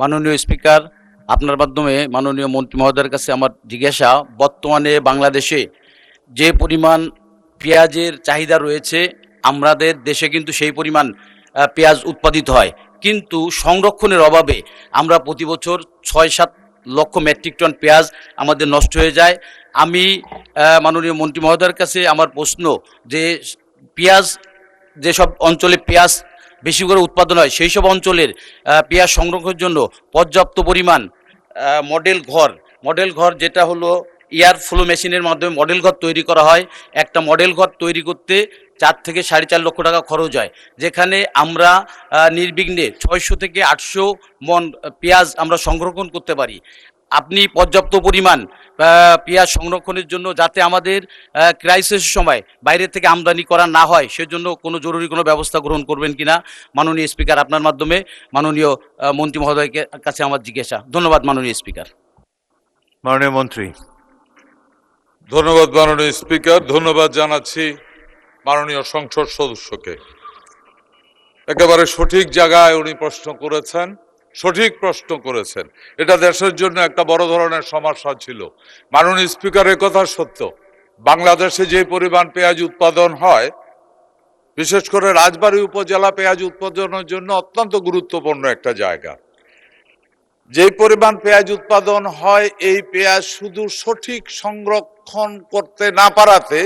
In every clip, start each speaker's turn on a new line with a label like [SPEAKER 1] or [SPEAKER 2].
[SPEAKER 1] মাননীয় স্পিকার, আপনার মাধ্যমে মাননীয় মন্ত্রী মহোদয়ের কাছে আমার জিজ্ঞাসা, বর্তমানে বাংলাদেশে যে পরিমাণ পেঁয়াজের চাহিদা রয়েছে, আমাদের দেশে কিন্তু সেই পরিমাণ পেঁয়াজ উৎপাদিত হয়, কিন্তু সংরক্ষণের অভাবে আমরা প্রতি বছর ৬-৭ লক্ষ মেট্রিক টন পেঁয়াজ আমাদের নষ্ট হয়ে যায়। আমি মাননীয় মন্ত্রী মহোদয়ের কাছে আমার প্রশ্ন যে পেঁয়াজ, যেসব অঞ্চলে পেঁয়াজ বেশি করে উৎপাদন হয় সেই সব অঞ্চলের পেঁয়াজ সংরক্ষণের জন্য পর্যাপ্ত পরিমাণ মডেল ঘর যেটা হলো এয়ার ফ্লো মেশিনের মাধ্যমে মডেল ঘর তৈরি করা হয়। একটা মডেল ঘর তৈরি করতে ৪ থেকে ৪.৫ লক্ষ টাকা খরচ হয়, যেখানে আমরা নির্বিঘ্নে ৬০০ থেকে ৮০০ মন পেঁয়াজ আমরা সংরক্ষণ করতে পারি। আপনি পর্যাপ্ত পরিমাণ পেঁয়াজ সংরক্ষণের জন্য, যাতে আমাদের ক্রাইসিসের সময় বাইরে থেকে আমদানি করা না হয়, সেজন্য কোনো জরুরি কোনো ব্যবস্থা গ্রহণ করবেন কিনা মাননীয় স্পিকার, আপনার মাধ্যমে মাননীয় মন্ত্রী মহোদয়ের কাছে আমার জিজ্ঞাসা। ধন্যবাদ মাননীয় স্পিকার।
[SPEAKER 2] মাননীয় মন্ত্রী।
[SPEAKER 3] ধন্যবাদ মাননীয় স্পিকার। ধন্যবাদ জানাচ্ছি মাননীয় সংসদ সদস্যকে। একেবারে সঠিক জায়গায় উনি প্রশ্ন করেছেন, সঠিক প্রশ্ন করেছেন। এটা দেশের জন্য একটা বড় ধরনের সমস্যা ছিল। মাননীয় স্পিকারের কথা সত্য, বাংলাদেশে যে পরিমাণ পেঁয়াজ উৎপাদন হয়, বিশেষ করে রাজবাড়ী উপজেলা পেঁয়াজ উৎপাদনের জন্য অত্যন্ত গুরুত্বপূর্ণ একটা জায়গা। যে পরিমাণ পেঁয়াজ উৎপাদন হয়, এই পেঁয়াজ শুধু সঠিক সংরক্ষণ করতে না পারাতে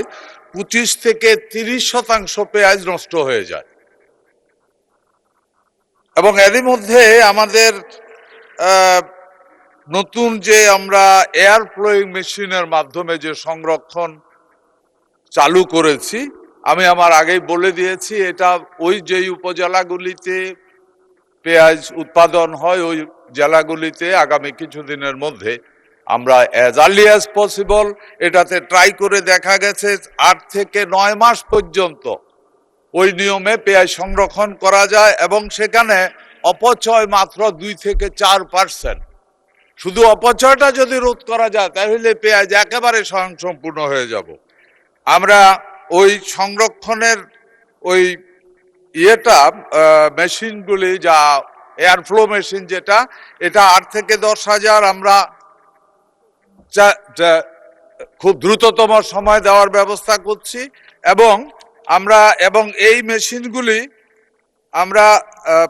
[SPEAKER 3] ২৫ থেকে ৩০% পেঁয়াজ নষ্ট হয়ে যায়। এবং এরই মধ্যে আমাদের নতুন যে আমরা এয়ার ফ্লোয়িং মেশিনের মাধ্যমে যে সংরক্ষণ চালু করেছি, আমি আমার আগেই বলে দিয়েছি, এটা ওই যেই উপজেলাগুলিতে পেঁয়াজ উৎপাদন হয় ওই জেলাগুলিতে আগামী কিছুদিনের মধ্যে আমরা অ্যাজ আর্লি অ্যাজ পসিবল এটাতে ট্রাই করে দেখা গেছে ৮ থেকে ৯ মাস পর্যন্ত ওই নিয়মে পেঁয়াজ সংরক্ষণ করা যায়, এবং সেখানে অপচয় মাত্র ২ থেকে ৪%। শুধু অপচয়টা যদি রোধ করা যায় তাহলে পেঁয়াজ একেবারে স্বয়ংসম্পূর্ণ হয়ে যাব। আমরা ওই সংরক্ষণের ওই মেশিনগুলি, যা এয়ার ফ্লো মেশিন যেটা, এটা ৮ থেকে ১০,০০০ আমরা খুব দ্রুততম সময় দেওয়ার ব্যবস্থা করছি। এবং এই মেশিনগুলি আমরা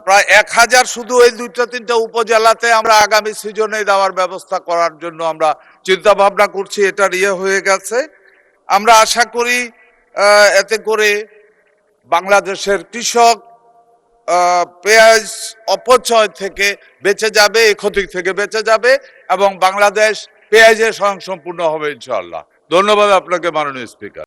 [SPEAKER 3] প্রায় ১,০০০ শুধু এই ২-৩টা উপজেলাতে আমরা আগামী সিজনে দেওয়ার ব্যবস্থা করার জন্য আমরা চিন্তা ভাবনা করছি। এটার হয়ে গেছে। আমরা আশা করি এতে করে বাংলাদেশের কৃষক পেঁয়াজ অপচয় থেকে বেঁচে যাবে, এই ক্ষতি থেকে বেঁচে যাবে, এবং বাংলাদেশ পেঁয়াজে স্বয়ংসম্পূর্ণ হবে ইনশাআল্লাহ। ধন্যবাদ আপনাকে মাননীয় স্পিকার।